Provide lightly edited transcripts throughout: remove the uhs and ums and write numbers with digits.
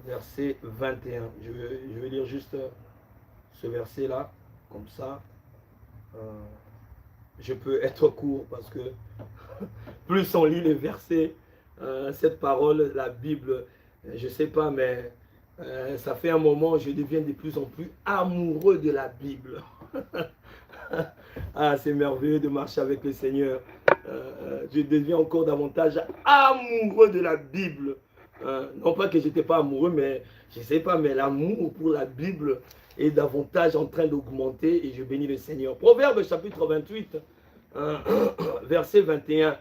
verset 21. Je vais lire juste ce verset-là, comme ça. Je peux être court parce que plus on lit les versets, cette parole, la Bible, je ne sais pas, mais ça fait un moment, je deviens de plus en plus amoureux de la Bible. Ah, c'est merveilleux de marcher avec le Seigneur. Je deviens encore davantage amoureux de la Bible. Non pas que je n'étais pas amoureux, mais je ne sais pas, mais l'amour pour la Bible est davantage en train d'augmenter et je bénis le Seigneur. Proverbe chapitre 28, verset 21.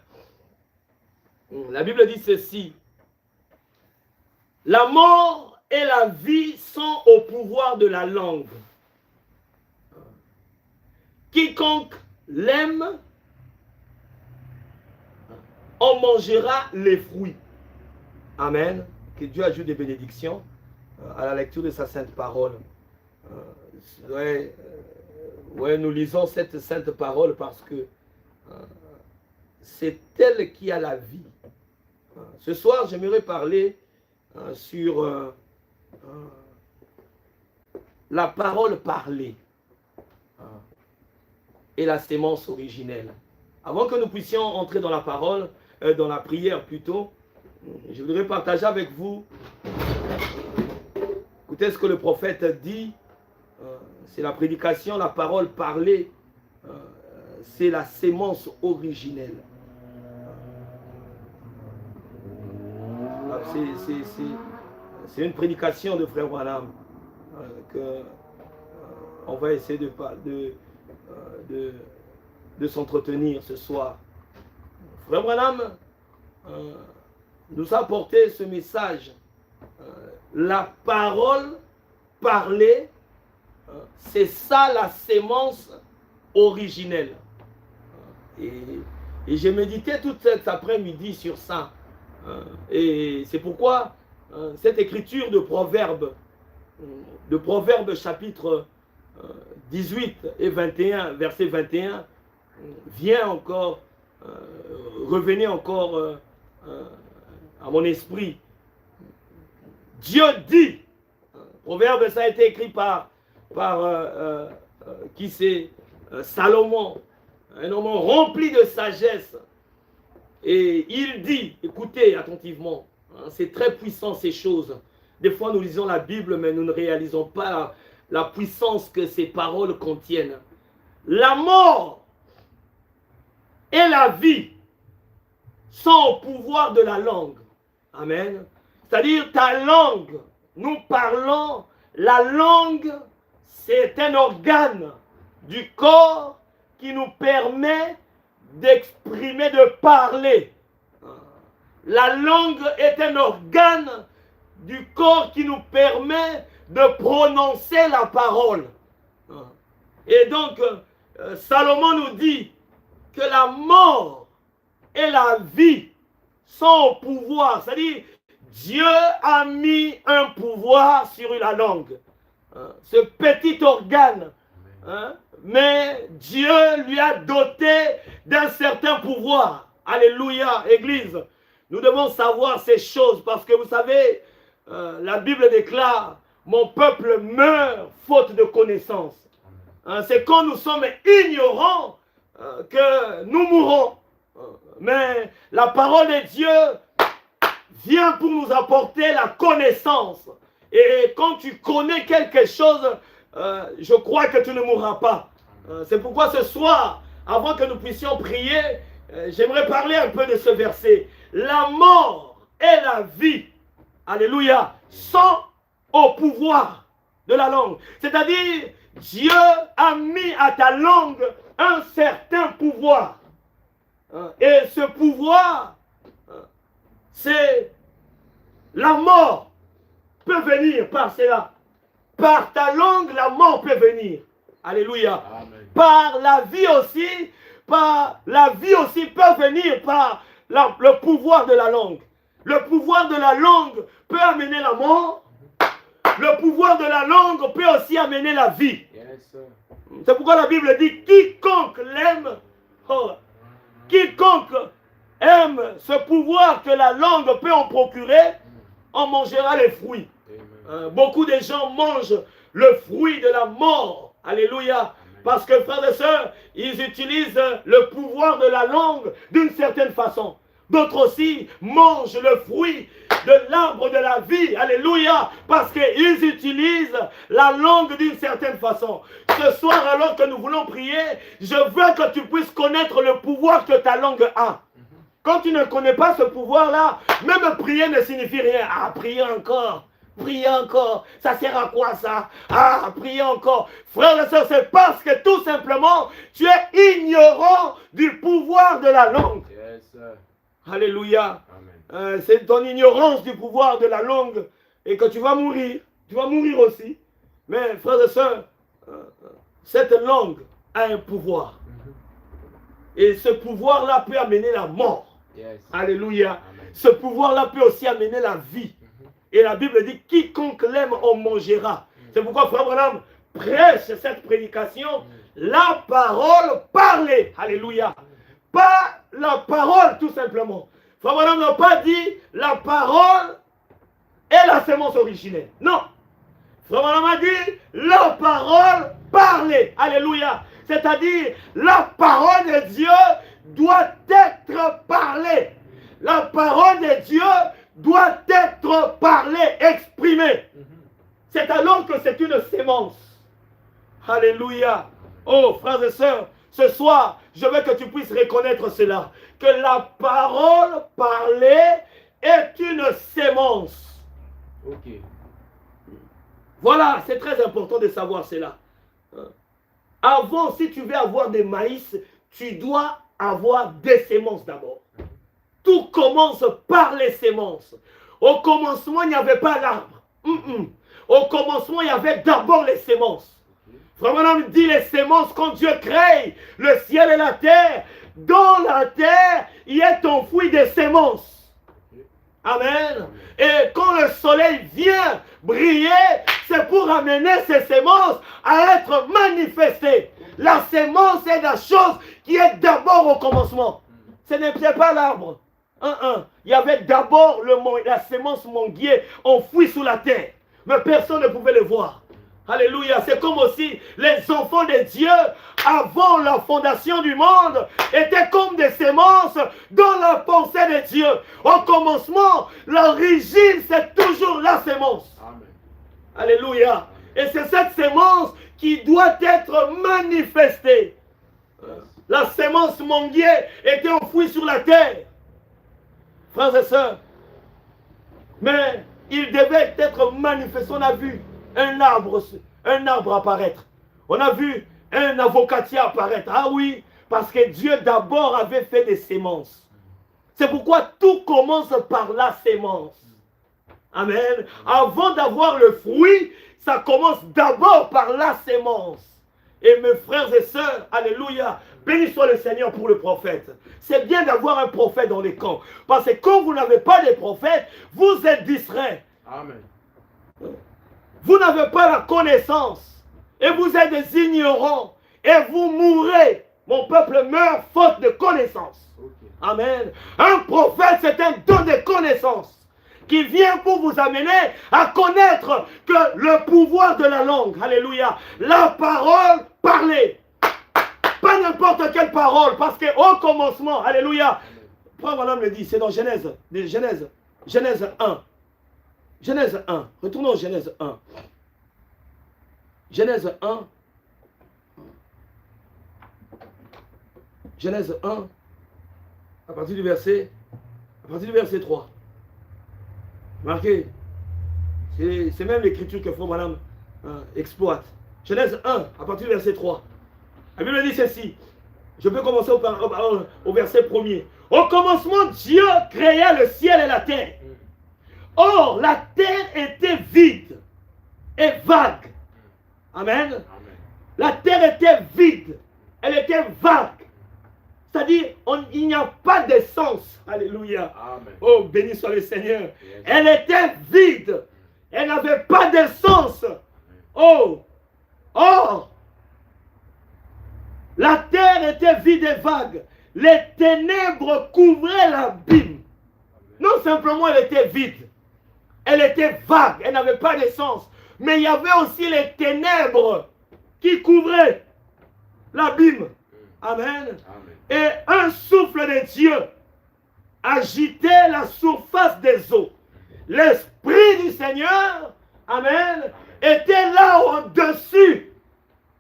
La Bible dit ceci. La mort et la vie sont au pouvoir de la langue. Quiconque l'aime en mangera les fruits. Amen. Que Dieu ajoute des bénédictions à la lecture de sa sainte parole. Nous lisons cette sainte parole parce que c'est elle qui a la vie. Ce soir, j'aimerais parler sur la parole parlée et la sémence originelle. Avant que nous puissions entrer dans la parole, dans la prière plutôt, je voudrais partager avec vous, écoutez ce que le prophète dit, c'est la prédication, la parole parlée, c'est la sémence originelle. C'est une prédication de Frère Branham que on va essayer de s'entretenir ce soir. Frère Branham nous a apporté ce message. La parole parlée, c'est ça la sémence originelle. Et j'ai médité toute cet après-midi sur ça. Et c'est pourquoi cette écriture de Proverbes chapitre 18 et 21, verset 21, vient encore, revenir encore à mon esprit. Dieu dit, Proverbe, ça a été écrit par qui c'est Salomon, un homme rempli de sagesse. Et il dit, écoutez attentivement, c'est très puissant ces choses. Des fois nous lisons la Bible, mais nous ne réalisons pas la puissance que ces paroles contiennent. La mort et la vie sont au pouvoir de la langue. Amen. C'est-à-dire ta langue, nous parlons, la langue, c'est un organe du corps qui nous permet d'exprimer, de parler. La langue est un organe du corps qui nous permet de prononcer la parole. Et donc, Salomon nous dit que la mort et la vie sont au pouvoir. C'est-à-dire, Dieu a mis un pouvoir sur la langue. Ce petit organe. Mais Dieu lui a doté d'un certain pouvoir. Alléluia, Église. Nous devons savoir ces choses parce que vous savez, la Bible déclare, mon peuple meurt faute de connaissance. C'est quand nous sommes ignorants que nous mourrons. Mais la parole de Dieu vient pour nous apporter la connaissance. Et quand tu connais quelque chose, je crois que tu ne mourras pas. C'est pourquoi ce soir, avant que nous puissions prier, j'aimerais parler un peu de ce verset. La mort et la vie, alléluia, sont au pouvoir de la langue. C'est-à-dire, Dieu a mis à ta langue un certain pouvoir. Et ce pouvoir, c'est la mort peut venir par cela. Par ta langue, la mort peut venir. Alléluia. Amen. Par la vie aussi peut venir par le pouvoir de la langue. Le pouvoir de la langue peut amener la mort. Le pouvoir de la langue peut aussi amener la vie. Yes, c'est pourquoi la Bible dit, quiconque l'aime, quiconque aime ce pouvoir que la langue peut en procurer, on mangera les fruits. Beaucoup de gens mangent le fruit de la mort. Alléluia. Parce que, frères et sœurs, ils utilisent le pouvoir de la langue d'une certaine façon. D'autres aussi mangent le fruit de l'arbre de la vie. Alléluia. Parce qu'ils utilisent la langue d'une certaine façon. Ce soir, alors que nous voulons prier, je veux que tu puisses connaître le pouvoir que ta langue a. Quand tu ne connais pas ce pouvoir-là, même prier ne signifie rien. Ah, prier encore. Priez encore. Ça sert à quoi ça? Ah, priez encore. Frères et sœurs, c'est parce que tout simplement, tu es ignorant du pouvoir de la langue. Yes. Alléluia. C'est ton ignorance du pouvoir de la langue et que tu vas mourir. Tu vas mourir aussi. Mais frères et sœurs, cette langue a un pouvoir. Et ce pouvoir-là peut amener la mort. Yes. Alléluia. Amen. Ce pouvoir-là peut aussi amener la vie. Et la Bible dit, quiconque l'aime, en mangera. C'est pourquoi Frère Branham prêche cette prédication, la parole parlée. Alléluia. Pas la parole, tout simplement. Frère Branham n'a pas dit la parole et la sémence originelle. Non. Frère Branham a dit la parole parlée. Alléluia. C'est-à-dire, la parole de Dieu doit être parlée. La parole de Dieu doit être parlée, exprimée. C'est alors que c'est une sémence. Alléluia. Oh, frères et sœurs, ce soir, je veux que tu puisses reconnaître cela. Que la parole parlée est une sémence. Ok. Voilà, c'est très important de savoir cela. Avant, si tu veux avoir des maïs, tu dois avoir des semences d'abord. Tout commence par les semences. Au commencement, il n'y avait pas l'arbre. Au commencement, il y avait d'abord les semences. Frère Branham dit les semences, quand Dieu crée le ciel et la terre, dans la terre, il y a enfoui des semences. Amen. Et quand le soleil vient briller, c'est pour amener ces semences à être manifestées. La semence est la chose qui est d'abord au commencement. Ce n'est pas l'arbre. Il y avait d'abord la sémence manguier enfouie sous la terre. Mais personne ne pouvait le voir. Alléluia. C'est comme aussi les enfants de Dieu, avant la fondation du monde, étaient comme des semences dans la pensée de Dieu. Au commencement, l'origine, c'est toujours la sémence. Amen. Alléluia. Et c'est cette sémence qui doit être manifestée. La sémence manguier était enfouie sur la terre. Frères et sœurs, mais il devait être manifesté. On a vu un arbre apparaître. On a vu un avocatier apparaître. Ah oui, parce que Dieu d'abord avait fait des semences. C'est pourquoi tout commence par la sémence. Amen. Avant d'avoir le fruit, ça commence d'abord par la sémence. Et mes frères et sœurs, alléluia, béni soit le Seigneur pour le prophète. C'est bien d'avoir un prophète dans les camps. Parce que quand vous n'avez pas de prophète, vous êtes distrait. Amen. Vous n'avez pas la connaissance. Et vous êtes des ignorants. Et vous mourrez. Mon peuple meurt faute de connaissance. Okay. Amen. Un prophète, c'est un don de connaissance qui vient pour vous amener à connaître que le pouvoir de la langue, alléluia, la parole parlée, pas n'importe quelle parole, parce qu'au commencement, alléluia, Frère Branham le dit, c'est dans Genèse 1. Genèse 1, retournons au Genèse 1. Genèse 1. Genèse 1, à partir du verset 3. Marquez, c'est même l'écriture que Frère Branham exploite. Genèse 1, à partir du verset 3. La Bible dit ceci. Je peux commencer au verset 1er. Au commencement, Dieu créa le ciel et la terre. Or, la terre était vide et vague. Amen. Amen. La terre était vide. Elle était vague. C'est-à-dire, il n'y a pas d'essence. Alléluia. Amen. Oh, béni soit le Seigneur. Yes. Elle était vide. Elle n'avait pas d'essence. Oh. Or, la terre était vide et vague. Les ténèbres couvraient l'abîme. Non simplement elle était vide. elle était vague, elle n'avait pas d'essence. Mais il y avait aussi les ténèbres qui couvraient l'abîme. Amen. Et un souffle de Dieu agitait la surface des eaux. L'Esprit du Seigneur, amen, était là au-dessus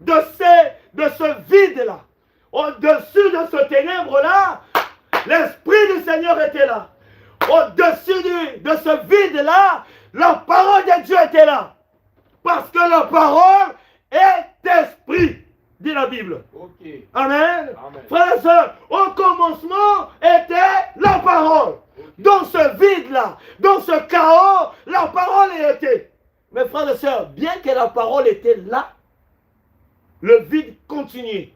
de ce vide-là. Au-dessus de ce ténèbre-là, l'Esprit du Seigneur était là. Au-dessus de ce vide-là, la parole de Dieu était là. Parce que la parole est esprit, dit la Bible. Okay. Amen. Frères et sœurs, au commencement était la parole. Okay. Dans ce vide-là, dans ce chaos, la parole était. Mais frères et sœurs, bien que la parole était là, le vide continuait.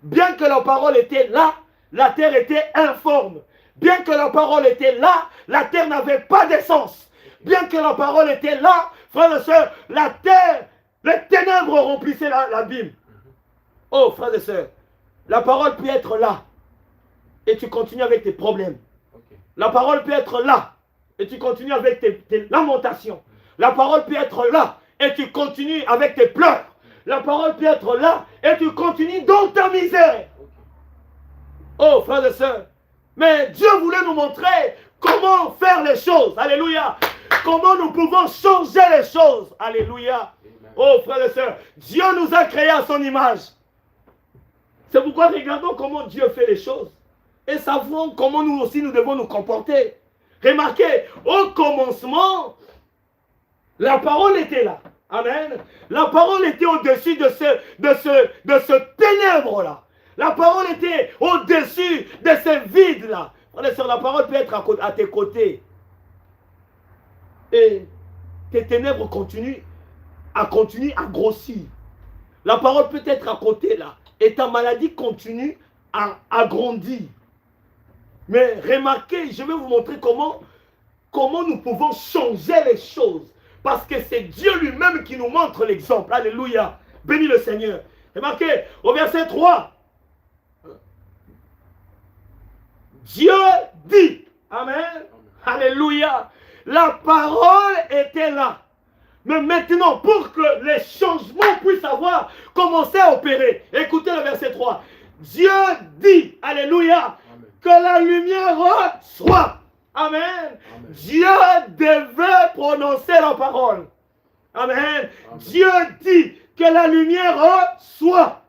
Bien que la parole était là, la terre était informe. Bien que la parole était là, la terre n'avait pas d'essence. Bien que la parole était là, frères et sœurs, la terre, les ténèbres remplissaient l'abîme. Oh, frères et sœurs, la parole peut être là et tu continues avec tes problèmes. Okay. La parole peut être là et tu continues avec tes lamentations. La parole peut être là et tu continues avec tes pleurs. La parole peut être là et tu continues dans ta misère. Oh, frères et sœurs, mais Dieu voulait nous montrer comment faire les choses. Alléluia. Comment nous pouvons changer les choses. Alléluia. Oh, frères et sœurs, Dieu nous a créés à son image. C'est pourquoi regardons comment Dieu fait les choses. Et savons comment nous aussi nous devons nous comporter. Remarquez, au commencement, la parole était là. Amen. La parole était au-dessus de ce ténèbre-là. La parole était au-dessus de ce vide-là. Frères et sœurs, la parole peut être à tes côtés. Et tes ténèbres continuent à grossir. La parole peut être à côté là. Et ta maladie continue à grandir. Mais remarquez, je vais vous montrer comment nous pouvons changer les choses. Parce que c'est Dieu lui-même qui nous montre l'exemple. Alléluia. Bénis le Seigneur. Remarquez, au verset 3. Dieu dit. Amen. Alléluia. La parole était là. Mais maintenant, pour que les changements puissent commencer à opérer, écoutez le verset 3. Dieu dit, alléluia, amen, que la lumière soit. Amen. Amen. Dieu devait prononcer la parole. Amen. Amen. Dieu dit que la lumière soit.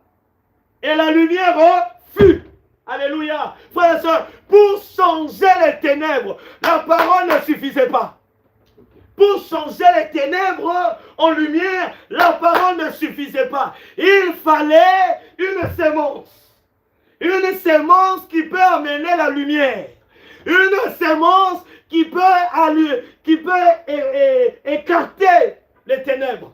Et la lumière fut. Alléluia. Frères et sœurs, pour changer les ténèbres, la parole ne suffisait pas. Pour changer les ténèbres en lumière, la parole ne suffisait pas. Il fallait une sémence. Une sémence qui peut amener la lumière. Une sémence qui peut écarter les ténèbres.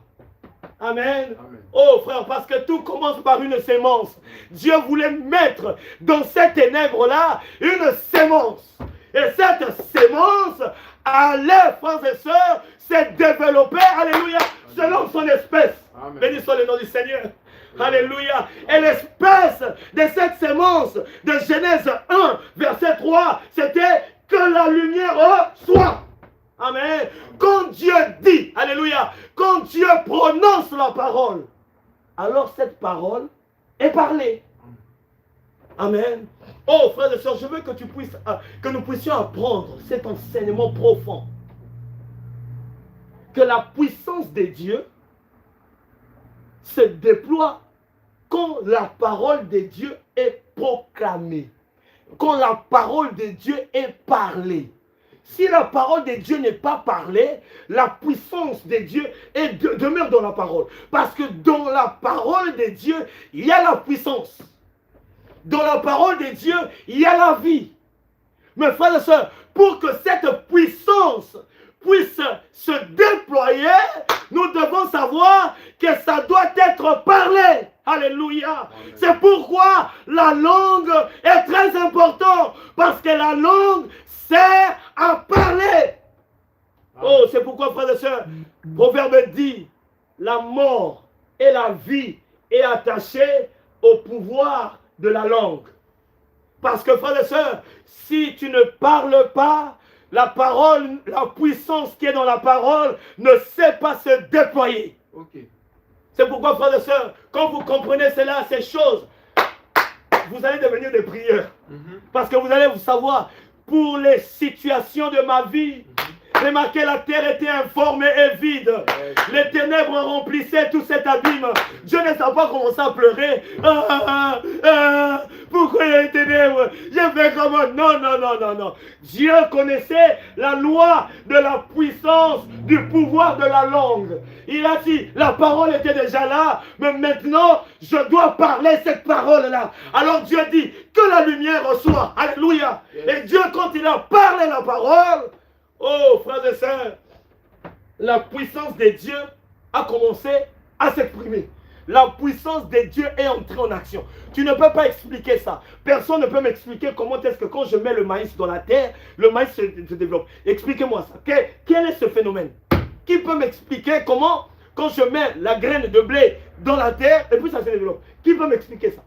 Amen. Amen. Oh frère, parce que tout commence par une sémence. Dieu voulait mettre dans ces ténèbres-là une sémence. Et cette sémence allait, frères et sœurs, se développer, alléluia, selon son espèce. Béni soit le nom du Seigneur. Alléluia. Et l'espèce de cette sémence de Genèse 1, verset 3, c'était que la lumière soit. Amen. Quand Dieu dit, alléluia, quand Dieu prononce la parole, alors cette parole est parlée. Amen. Oh frères et sœurs, je veux que nous puissions apprendre cet enseignement profond. Que la puissance de Dieu se déploie quand la parole de Dieu est proclamée. Quand la parole de Dieu est parlée. Si la parole de Dieu n'est pas parlée, la puissance de Dieu demeure dans la parole. Parce que dans la parole de Dieu, il y a la puissance. Dans la parole de Dieu, il y a la vie. Mes frères et sœurs, pour que cette puissance puisse se déployer, nous devons savoir que ça doit être parlé. Alléluia. C'est pourquoi la langue est très importante. Parce que la langue sert à parler. Oh, c'est pourquoi, frères et sœurs, Proverbe dit, la mort et la vie est attachée au pouvoir de la langue. Parce que, frères et sœurs, si tu ne parles pas, la parole, la puissance qui est dans la parole ne sait pas se déployer. Okay. C'est pourquoi, frères et sœurs, quand vous comprenez cela, ces choses, vous allez devenir des prieurs. Parce que vous allez vous savoir, pour les situations de ma vie, remarquez, la terre était informe et vide. Les ténèbres remplissaient tout cet abîme. Dieu ne savait pas commencer à pleurer. Pourquoi il y a les ténèbres? J'ai fait comment? Non, non, non, non, non. Dieu connaissait la loi de la puissance, du pouvoir de la langue. Il a dit, la parole était déjà là, mais maintenant, je dois parler cette parole-là. Alors Dieu dit, que la lumière soit. Alléluia. Et Dieu, quand il a parlé la parole, oh, frères et sœurs, la puissance de Dieu a commencé à s'exprimer. La puissance de Dieu est entrée en action. Tu ne peux pas expliquer ça. Personne ne peut m'expliquer comment est-ce que quand je mets le maïs dans la terre, le maïs se développe. Expliquez-moi ça. Quel est ce phénomène? Qui peut m'expliquer comment, quand je mets la graine de blé dans la terre, et puis ça se développe? Qui peut m'expliquer ça?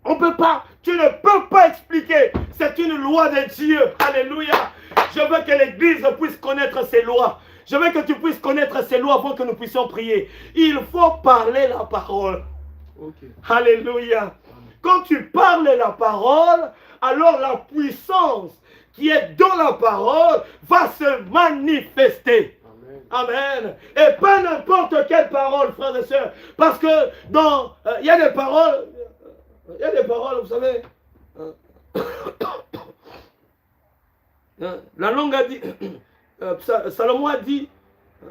On ne peut pas. Tu ne peux pas expliquer. C'est une loi de Dieu. Alléluia. Je veux que l'Église puisse connaître ces lois. Je veux que tu puisses connaître ces lois avant que nous puissions prier. Il faut parler la parole. Okay. Alléluia. Quand tu parles la parole, alors la puissance qui est dans la parole va se manifester. Amen. Et pas n'importe quelle parole, frères et sœurs. Parce que dans il y a des paroles, vous savez. La langue a dit, Salomon a dit,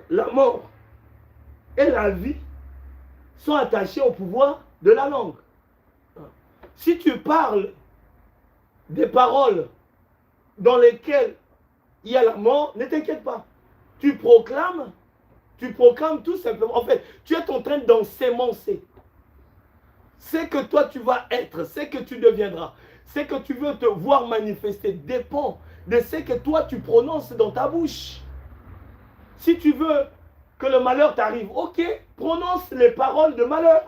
la mort et la vie sont attachés au pouvoir de la langue. Si tu parles des paroles dans lesquelles il y a la mort, ne t'inquiète pas. Tu proclames tout simplement. En fait, tu es en train d'ensemencer. Ce que toi tu vas être, ce que tu deviendras, ce que tu veux te voir manifester dépend de ce que toi tu prononces dans ta bouche. Si tu veux que le malheur t'arrive, ok, prononce les paroles de malheur.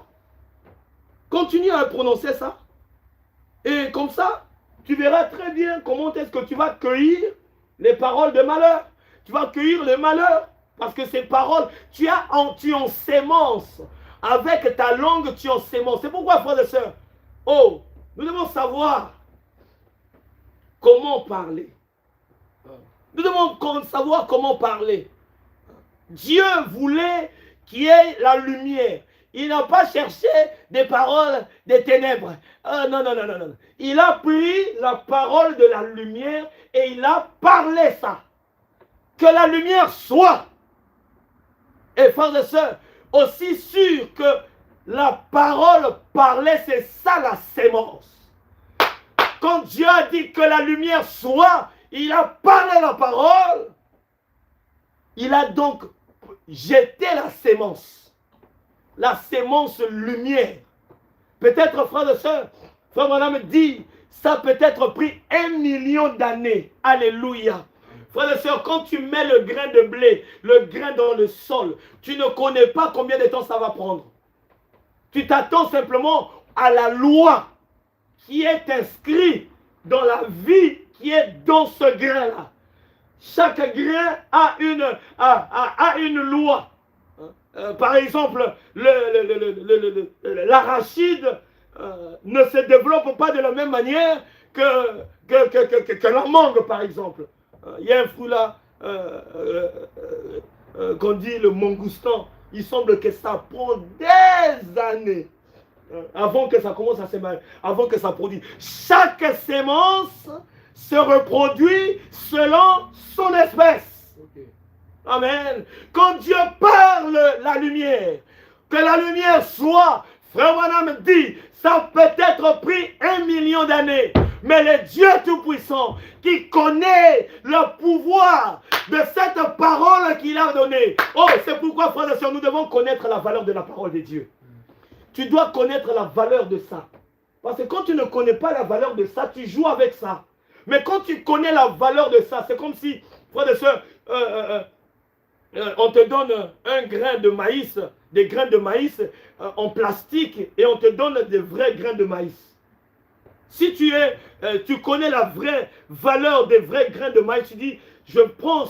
Continue à prononcer ça. Et comme ça, tu verras très bien comment est-ce que tu vas cueillir les paroles de malheur. Tu vas cueillir le malheur. Parce que ces paroles, tu en sémences. Avec ta langue, tu en sémences. C'est pourquoi, frères et sœurs, oh, nous devons savoir comment parler. Nous devons savoir comment parler. Dieu voulait qu'il y ait la lumière. Il n'a pas cherché des paroles des ténèbres. Non, non, non, non, non. Il a pris la parole de la lumière et il a parlé ça. Que la lumière soit. Et frères et sœurs, aussi sûr que la parole parlait, c'est ça la sémence. Quand Dieu a dit que la lumière soit, il a parlé la parole. Il a donc jeté la sémence. La sémence lumière. Peut-être, frères et sœurs, frère madame dit, ça peut être pris 1 million d'années. Alléluia. Frères et sœurs, quand tu mets le grain de blé, le grain dans le sol, tu ne connais pas combien de temps ça va prendre. Tu t'attends simplement à la loi qui est inscrite dans la vie qui est dans ce grain-là. Chaque grain a une loi. Par exemple, l'arachide ne se développe pas de la même manière que la mangue, par exemple. Il y a un fruit là, qu'on dit le mangoustan. Il semble que ça prend des années avant que ça commence à s'émailler, avant que ça produise. Chaque sémence se reproduit selon son espèce. Okay. Amen. Quand Dieu parle la lumière, que la lumière soit, frère Branham dit, ça peut être pris 1 million d'années. Mais le Dieu Tout-Puissant qui connaît le pouvoir de cette parole qu'il a donnée. Oh, c'est pourquoi, frères et sœurs, nous devons connaître la valeur de la parole de Dieu. Tu dois connaître la valeur de ça. Parce que quand tu ne connais pas la valeur de ça, tu joues avec ça. Mais quand tu connais la valeur de ça, c'est comme si, frères et sœurs, on te donne un grain de maïs, des grains de maïs en plastique, et on te donne des vrais grains de maïs. Si tu connais la vraie valeur des vrais grains de maïs, tu dis, je prends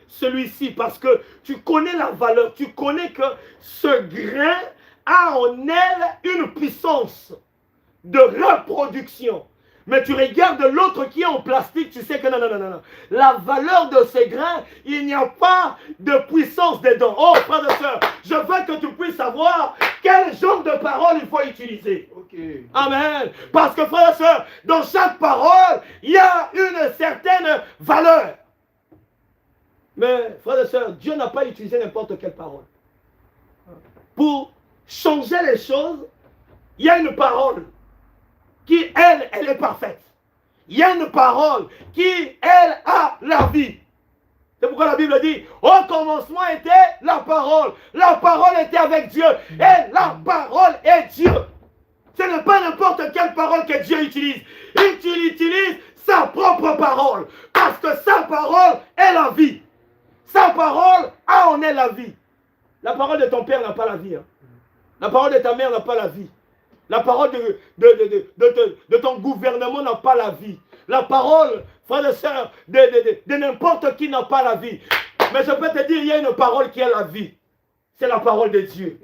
celui-ci parce que tu connais la valeur, tu connais que ce grain a en elle une puissance de reproduction. Mais tu regardes l'autre qui est en plastique, tu sais que non. La valeur de ces grains, il n'y a pas de puissance dedans. Oh, frère et sœur, je veux que tu puisses savoir quel genre de parole il faut utiliser. Okay. Amen. Parce que, frère et sœur, dans chaque parole, il y a une certaine valeur. Mais, frère et sœur, Dieu n'a pas utilisé n'importe quelle parole. Pour changer les choses, il y a une parole qui, elle est parfaite. Il y a une parole qui, elle, a la vie. C'est pourquoi la Bible dit, au commencement était la parole. La parole était avec Dieu. Et la parole est Dieu. Ce n'est pas n'importe quelle parole que Dieu utilise. Il utilise sa propre parole. Parce que sa parole est la vie. Sa parole a en elle la vie. La parole de ton père n'a pas la vie. Hein. La parole de ta mère n'a pas la vie. La parole de ton gouvernement n'a pas la vie. La parole, frère et sœur, de n'importe qui n'a pas la vie. Mais je peux te dire, il y a une parole qui a la vie. C'est la parole de Dieu.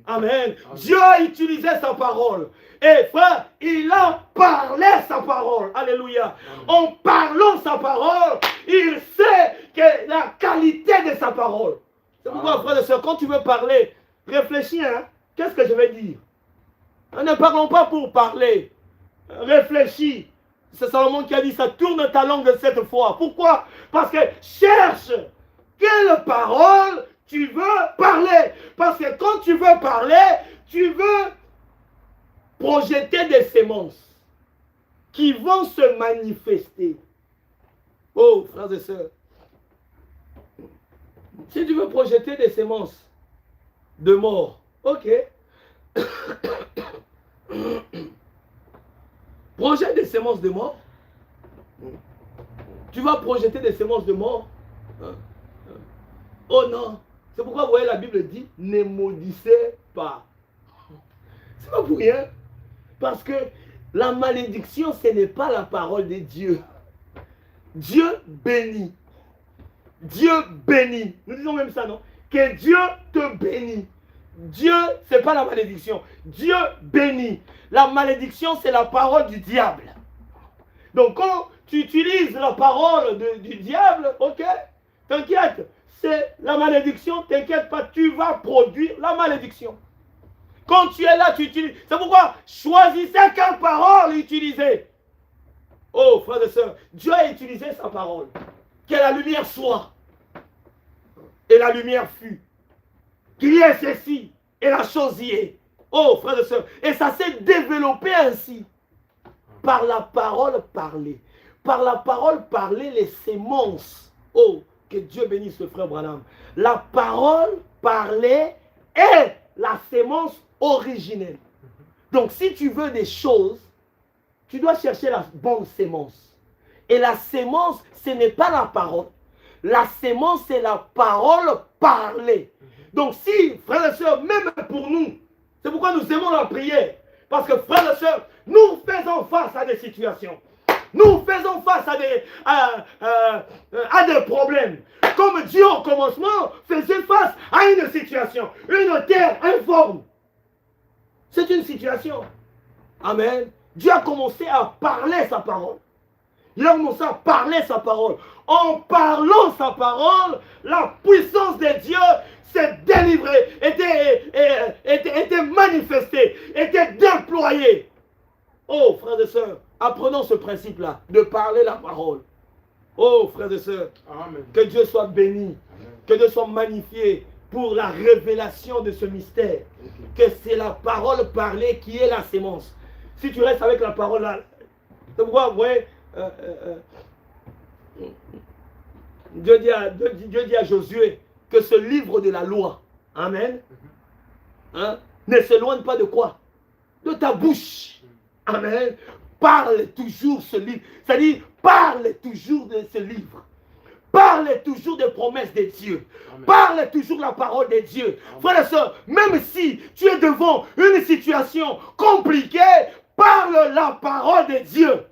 Amen. Dieu a utilisé sa parole. Et frère, il a parlé sa parole. Alléluia. En parlant sa parole, il sait que la qualité de sa parole. C'est pourquoi, frère et sœur, quand tu veux parler, réfléchis, hein. Qu'est-ce que je vais dire? Ne parlons pas pour parler. Réfléchis. C'est Salomon qui a dit ça. Tourne ta langue cette fois. Pourquoi? Parce que cherche quelle parole tu veux parler. Parce que quand tu veux parler, tu veux projeter des semences qui vont se manifester. Oh, frères et sœurs. Si tu veux projeter des semences de mort, ok. Projette des semences de mort. Tu vas projeter des semences de mort. Oh non. C'est pourquoi vous voyez la Bible dit, ne maudissez pas. C'est pas pour rien. Parce que la malédiction, ce n'est pas la parole de Dieu. Dieu bénit. Dieu bénit. Nous disons même ça, non? Que Dieu te bénit. Dieu, ce n'est pas la malédiction. Dieu bénit. La malédiction, c'est la parole du diable. Donc, quand tu utilises la parole du diable, ok, t'inquiète, c'est la malédiction, t'inquiète pas, tu vas produire la malédiction. Quand tu es là, tu utilises. C'est pourquoi choisissez quelle parole utiliser. Oh, frères et sœurs, Dieu a utilisé sa parole. Que la lumière soit. Et la lumière fut. Qu'il y ait ceci, et la chose y est. Oh, frères et sœurs, et ça s'est développé ainsi. Par la parole parlée. Par la parole parlée, les semences. Oh, que Dieu bénisse le frère Branham. La parole parlée est la sémence originelle. Donc, si tu veux des choses, tu dois chercher la bonne sémence. Et la sémence, ce n'est pas la parole. La sémence, c'est la parole parlée. Donc si, frères et sœurs, même pour nous, c'est pourquoi nous aimons la prière. Parce que, frères et sœurs, nous faisons face à des situations. Nous faisons face à des problèmes. Comme Dieu au commencement faisait face à une situation. Une terre informe. C'est une situation. Amen. Dieu a commencé à parler sa parole. Il a commencé à parler sa parole. En parlant sa parole, la puissance de Dieu s'est délivrée, était manifestée, était déployée. Oh, frères et sœurs, apprenons ce principe-là, de parler la parole. Oh, frères et sœurs, amen. Que Dieu soit béni, amen. Que Dieu soit magnifié pour la révélation de ce mystère. Okay. Que c'est la parole parlée qui est la sémence. Si tu restes avec la parole là, c'est pourquoi, vous voyez, Dieu dit à Josué que ce livre de la loi, amen, hein, ne s'éloigne pas de quoi? De ta bouche. Amen. Parle toujours ce livre. C'est-à-dire, parle toujours de ce livre. Parle toujours des promesses de Dieu. Amen. Parle toujours la parole de Dieu. Frères et sœurs, même si tu es devant une situation compliquée, parle la parole de Dieu.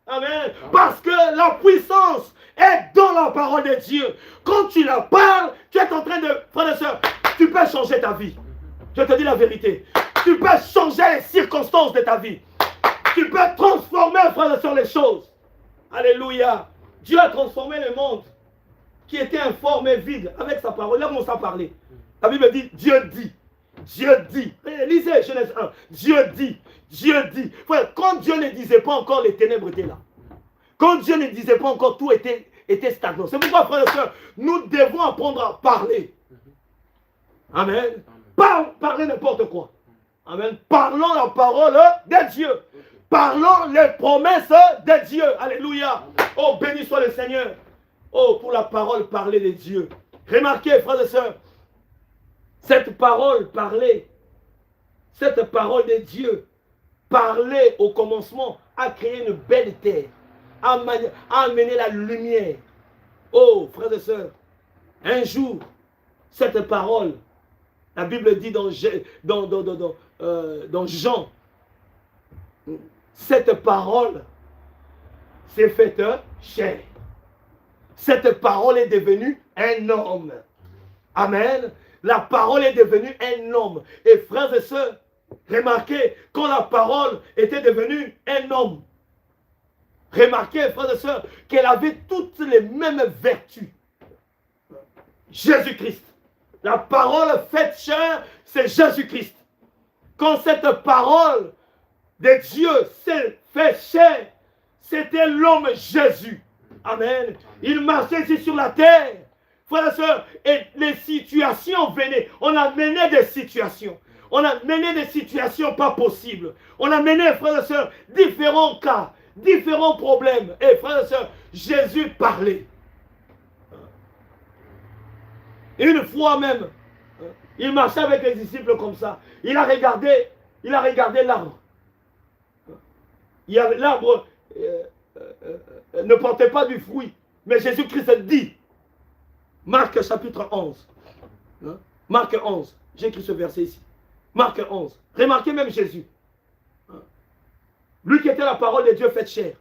Amen. Parce que la puissance est dans la parole de Dieu. Quand tu la parles, tu es en train de, frère et soeur, tu peux changer ta vie. Je te dis la vérité. Tu peux changer les circonstances de ta vie. Tu peux transformer, frère et soeur, les choses. Alléluia. Dieu a transformé le monde qui était informe et vide avec sa parole. Là, on s'en parlait. La Bible dit, Dieu dit. Dieu dit. Lisez Genèse 1. Dieu dit. Dieu dit. Frère, quand Dieu ne disait pas encore, les ténèbres étaient là. Quand Dieu ne disait pas encore, tout était stagnant. C'est pourquoi, frère et soeur, nous devons apprendre à parler. Amen. Parler n'importe quoi. Amen. Parlons la parole de Dieu. Parlons les promesses de Dieu. Alléluia. Oh, béni soit le Seigneur. Oh, pour la parole parlée de Dieu. Remarquez, frères et sœurs, cette parole parlée, cette parole de Dieu, parlée au commencement, a créé une belle terre, a amené la lumière. Oh, frères et sœurs, un jour, cette parole, la Bible dit dans Jean, cette parole s'est faite chair. Cette parole est devenue un homme. Amen. La parole est devenue un homme. Et frères et sœurs, remarquez, quand la parole était devenue un homme, remarquez, frères et sœurs, qu'elle avait toutes les mêmes vertus. Jésus-Christ. La parole faite chair, c'est Jésus-Christ. Quand cette parole de Dieu s'est faite chair, c'était l'homme Jésus. Amen. Il marchait ici sur la terre. Frères et sœurs, et les situations venaient. On a mené des situations. On a mené des situations pas possibles. On a mené, frères et sœurs, différents cas, différents problèmes. Et frères et sœurs, Jésus parlait. Une fois même, il marchait avec les disciples comme ça. Il a regardé l'arbre. L'arbre ne portait pas du fruit. Mais Jésus-Christ dit, Marc chapitre 11. Marc 11. J'ai écrit ce verset ici. Marc 11. Remarquez même Jésus. Lui qui était la parole de Dieu faite chair.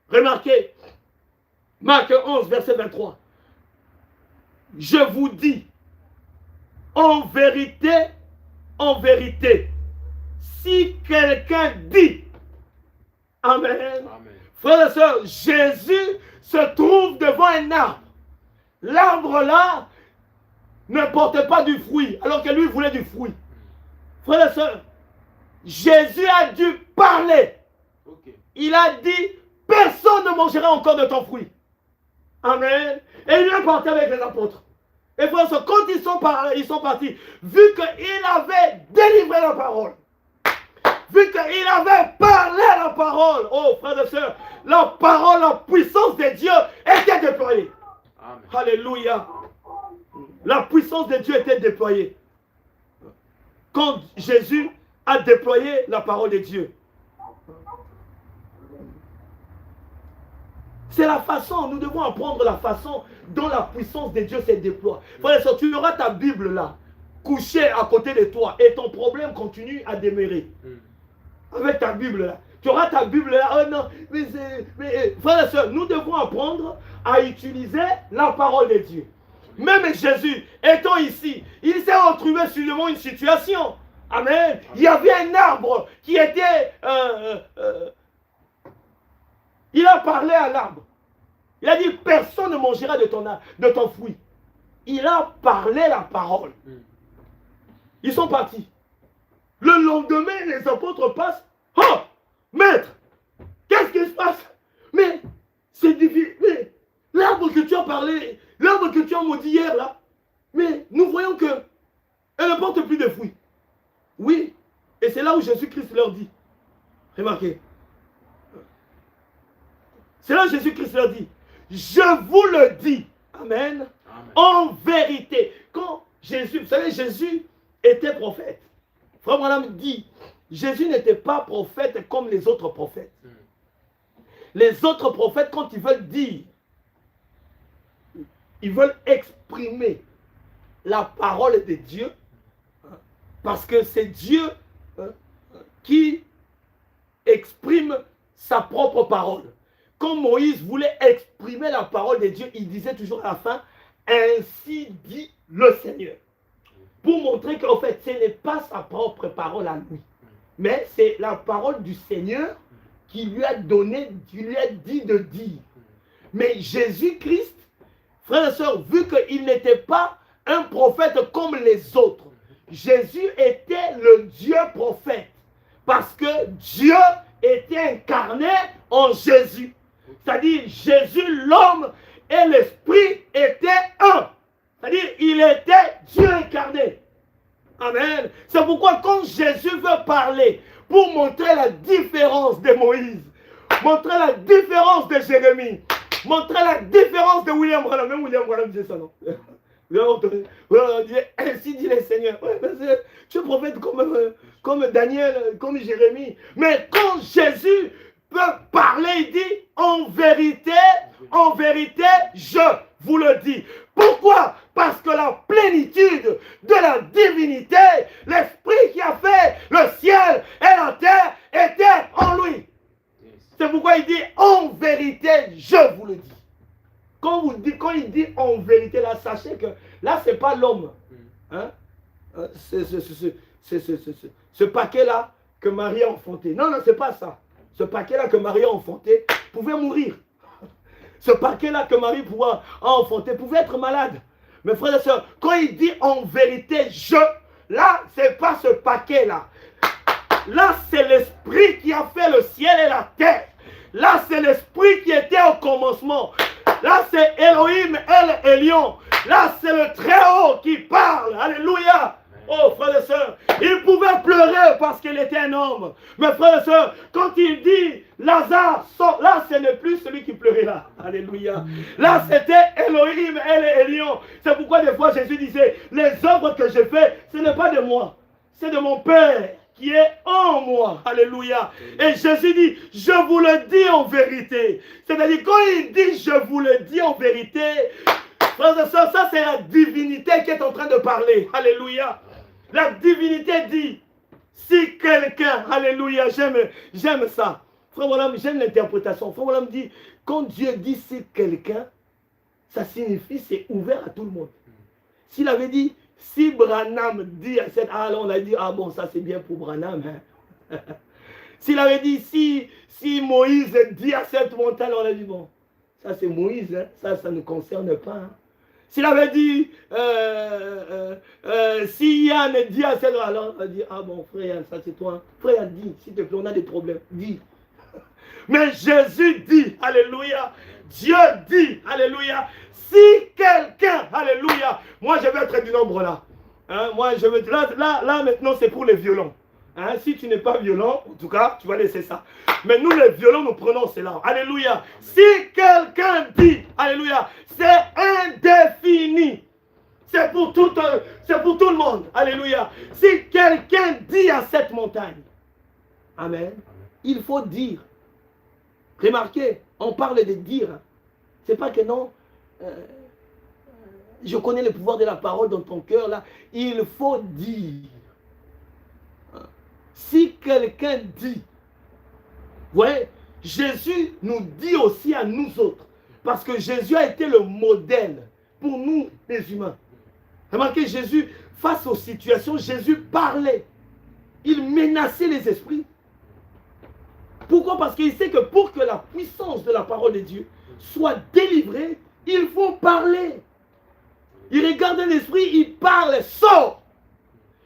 Remarquez. Marc 11, verset 23. Je vous dis, en vérité, si quelqu'un dit, Amen. Frères et sœurs, Jésus se trouve devant un arbre. L'arbre là ne portait pas du fruit, alors que lui voulait du fruit. Frères et sœurs, Jésus a dû parler. Il a dit, personne ne mangera encore de ton fruit. Amen. Et il est parti avec les apôtres. Et frères et sœurs, quand ils sont partis, vu qu'il avait délivré la parole, vu qu'il avait parlé la parole, oh frères et sœurs, la parole, la puissance de Dieu était déployée. Amen. Alléluia. La puissance de Dieu était déployée. Quand Jésus a déployé la parole de Dieu. C'est la façon, nous devons apprendre la façon dont la puissance de Dieu se déploie. Frère et sœur, tu auras ta Bible là, couchée à côté de toi, et ton problème continue à demeurer. Avec ta Bible là. Tu auras ta Bible là. Oh non, mais frère et sœur, nous devons apprendre à utiliser la parole de Dieu. Même Jésus, étant ici, il s'est retrouvé sur une situation. Amen. Il y avait un arbre qui était... il a parlé à l'arbre. Il a dit, personne ne mangera de ton fruit. Il a parlé la parole. Ils sont partis. Le lendemain, les apôtres passent. Oh, maître, qu'est-ce qui se passe? Mais c'est difficile. Mais l'arbre que tu as parlé, l'arbre que tu as maudit hier là, mais nous voyons que elle ne porte plus de fruits. Oui, et c'est là où Jésus-Christ leur dit. Remarquez. C'est là où Jésus-Christ leur dit. Je vous le dis. Amen. Amen. En vérité. Quand Jésus, vous savez, Jésus était prophète. Frère Branham dit, Jésus n'était pas prophète comme les autres prophètes. Les autres prophètes, quand ils veulent dire, ils veulent exprimer la parole de Dieu, parce que c'est Dieu qui exprime sa propre parole. quand Moïse voulait exprimer la parole de Dieu, il disait toujours à la fin, ainsi dit le Seigneur. Pour montrer qu'en fait, ce n'est pas sa propre parole à lui, mais c'est la parole du Seigneur qui lui a donné, qui lui a dit de dire. Mais Jésus-Christ, frères et sœurs, vu qu'il n'était pas un prophète comme les autres, Jésus était le Dieu prophète. Parce que Dieu était incarné en Jésus. C'est-à-dire, Jésus, l'homme et l'esprit étaient un. C'est-à-dire, il était Dieu incarné. Amen. C'est pourquoi quand Jésus veut parler pour montrer la différence de Moïse, montrer la différence de Jérémie, montrer la différence de William Branham. Même William Branham disait ça, non? Ainsi dit le Seigneur. Tu es prophète comme Daniel, comme Jérémie. Mais quand Jésus peut parler, il dit en vérité, je vous le dis. Pourquoi? Parce que la plénitude de la divinité, l'Esprit qui a fait le ciel et la terre était en lui. C'est pourquoi il dit en vérité, je vous le dis. Quand il dit en vérité, là, sachez que là, ce n'est pas l'homme. Hein? Ce paquet-là que Marie a enfanté. Non, non, ce n'est pas ça. Ce paquet-là que Marie a enfanté pouvait mourir. Ce paquet-là que Marie a enfanté pouvait être malade. Mes frères et sœurs, quand il dit en vérité, là, ce n'est pas ce paquet-là. Là, c'est l'Esprit qui a fait le ciel et la terre. Là, c'est l'Esprit qui était au commencement. Là, c'est Elohim El Elyon. Là, c'est le Très-Haut qui parle. Alléluia. Oh, frères et sœurs, il pouvait pleurer parce qu'il était un homme. Mais frères et sœurs, quand il dit Lazare sort, là, ce n'est plus celui qui pleurait là. Alléluia. Là, c'était Elohim El Elyon. C'est pourquoi des fois Jésus disait, les œuvres que je fais, ce n'est pas de moi, c'est de mon Père qui est en moi. Alléluia. Et Jésus dit, je vous le dis en vérité. C'est-à-dire, quand il dit, je vous le dis en vérité, frères et sœurs, ça c'est la divinité qui est en train de parler. Alléluia. La divinité dit, si quelqu'un, alléluia, j'aime ça. Frère Branham, j'aime l'interprétation. Frère Branham dit, quand Dieu dit si quelqu'un, ça signifie c'est ouvert à tout le monde. S'il avait dit, si Branham dit à cette... Ah, là, on a dit, ah bon, ça c'est bien pour Branham. Hein. S'il avait dit, si Moïse dit à cette montagne, on a dit, bon, ça c'est Moïse, hein, ça ne concerne pas. Hein. S'il avait dit, si Yann dit à cette... Alors on a dit, ah bon, frère Yann, ça c'est toi. Frère Yann, dis, s'il te plaît, on a des problèmes, dis. Mais Jésus dit, alléluia, Dieu dit, alléluia, si quelqu'un, alléluia, moi je vais être du nombre là. Hein, moi je veux là maintenant c'est pour les violents. Hein, si tu n'es pas violent, en tout cas, tu vas laisser ça. Mais nous les violents, nous prenons cela. Alléluia. Si quelqu'un dit, alléluia, c'est indéfini. C'est pour tout le monde. Alléluia. Si quelqu'un dit à cette montagne, amen, il faut dire. Remarquez, on parle de dire. C'est pas que non, je connais le pouvoir de la parole dans ton cœur là. Il faut dire. Si quelqu'un dit, vous voyez, Jésus nous dit aussi à nous autres, parce que Jésus a été le modèle pour nous les humains. Remarquez, Jésus, face aux situations, Jésus parlait. Il menaçait les esprits. Pourquoi? Parce qu'il sait que pour que la puissance de la parole de Dieu soit délivrée, il faut parler. Il regarde l'esprit, il parle, sort.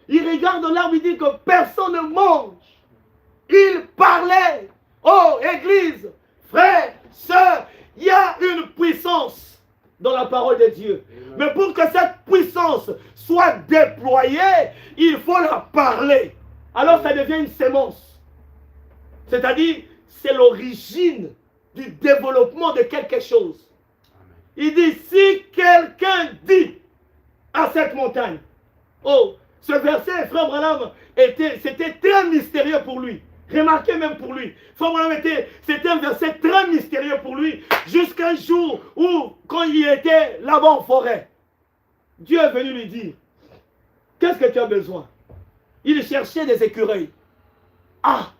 Il regarde l'arbre, il dit que personne ne mange. Il parlait. Oh, Église, frères, sœurs, il y a une puissance dans la parole de Dieu. Mais pour que cette puissance soit déployée, il faut la parler. Alors ça devient une sémence. C'est-à-dire, c'est l'origine du développement de quelque chose. Il dit, si quelqu'un dit à cette montagne, oh, ce verset, frère Branham, c'était très mystérieux pour lui. Remarquez même pour lui. Frère Branham, c'était un verset très mystérieux pour lui. Jusqu'un jour où, quand il était là-bas en forêt, Dieu est venu lui dire, qu'est-ce que tu as besoin? Il cherchait des écureuils. Ah,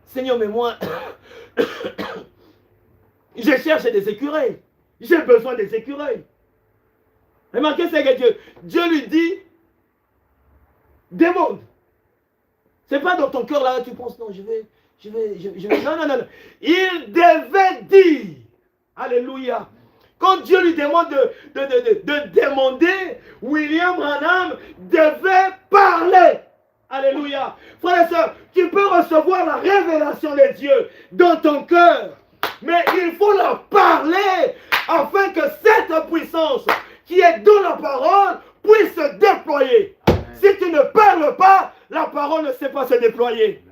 Seigneur, mais moi, Je cherche des écureuils. J'ai besoin des écureuils. Remarquez ce que Dieu lui dit, demande. C'est pas dans ton cœur là, tu penses, non, je vais. Non. Il devait dire. Alléluia. Quand Dieu lui demande de demander, William Branham devait parler. Alléluia. Frères et sœurs, tu peux recevoir la révélation de Dieu dans ton cœur. Mais il faut leur parler afin que cette puissance qui est dans la parole puisse se déployer. Amen. Si tu ne parles pas, la parole ne sait pas se déployer.